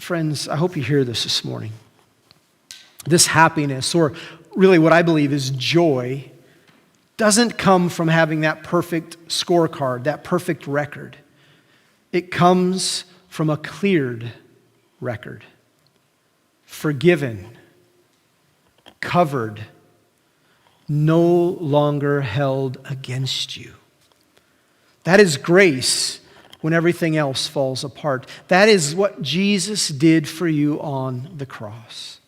friends, I hope you hear this morning. This happiness, or really what I believe is joy, doesn't come from having that perfect scorecard, that perfect record. It comes from a cleared record. Forgiven, covered, no longer held against you. That is grace when everything else falls apart. That is what Jesus did for you on the cross.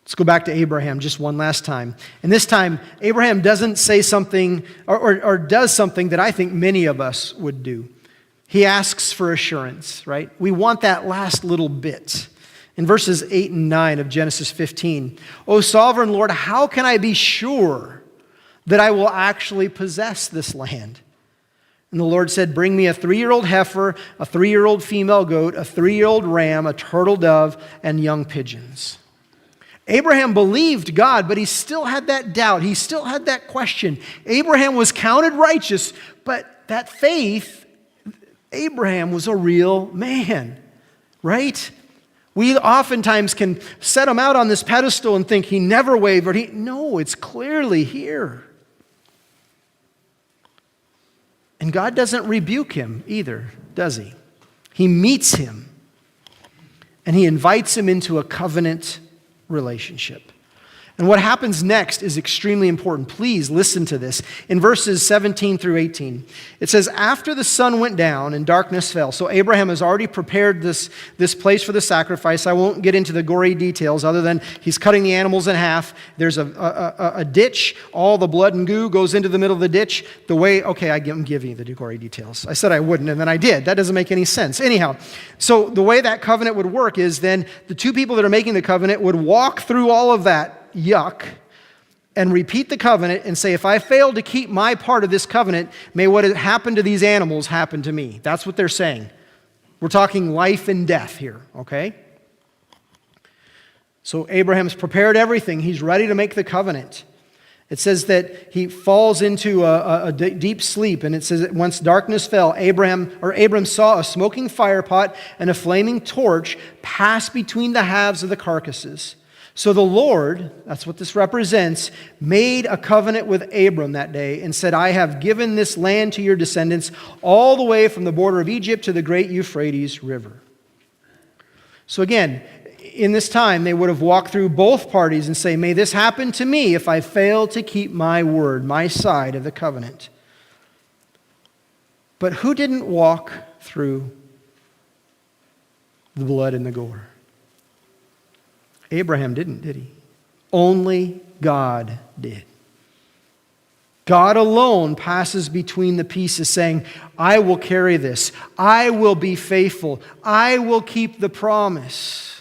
Let's go back to Abraham just one last time. And this time, Abraham doesn't say something or does something that I think many of us would do. He asks for assurance, right? We want that last little bit. In verses 8 and 9 of Genesis 15, "O sovereign Lord, how can I be sure that I will actually possess this land?" And the Lord said, "Bring me a 3-year-old heifer, a 3-year-old female goat, a 3-year-old ram, a turtle dove, and young pigeons." Abraham believed God, but he still had that doubt. He still had that question. Abraham was counted righteous, but that faith, Abraham was a real man, right? We oftentimes can set him out on this pedestal and think he never wavered. No, it's clearly here. And God doesn't rebuke him either, does he? He meets him and he invites him into a covenant relationship. And what happens next is extremely important. Please listen to this. In verses 17 through 18, it says, "After the sun went down and darkness fell." So Abraham has already prepared this place for the sacrifice. I won't get into the gory details other than he's cutting the animals in half. There's a ditch. All the blood and goo goes into the middle of the ditch. I'm giving you the gory details. I said I wouldn't, and then I did. That doesn't make any sense. Anyhow, so the way that covenant would work is then the two people that are making the covenant would walk through all of that yuck and repeat the covenant and say, if I fail to keep my part of this covenant, may what happened to these animals happen to me. That's what they're saying. We're talking life and death here, okay? So Abraham's prepared everything. He's ready to make the covenant. It says that he falls into a deep sleep, and it says that once darkness fell, Abram saw a smoking fire pot and a flaming torch pass between the halves of the carcasses. So the Lord, that's what this represents, made a covenant with Abram that day and said, "I have given this land to your descendants all the way from the border of Egypt to the great Euphrates River." So again, in this time, they would have walked through both parties and say, "May this happen to me if I fail to keep my word, my side of the covenant." But who didn't walk through the blood and the gore? Abraham didn't, did he? Only God did. God alone passes between the pieces saying, "I will carry this. I will be faithful. I will keep the promise."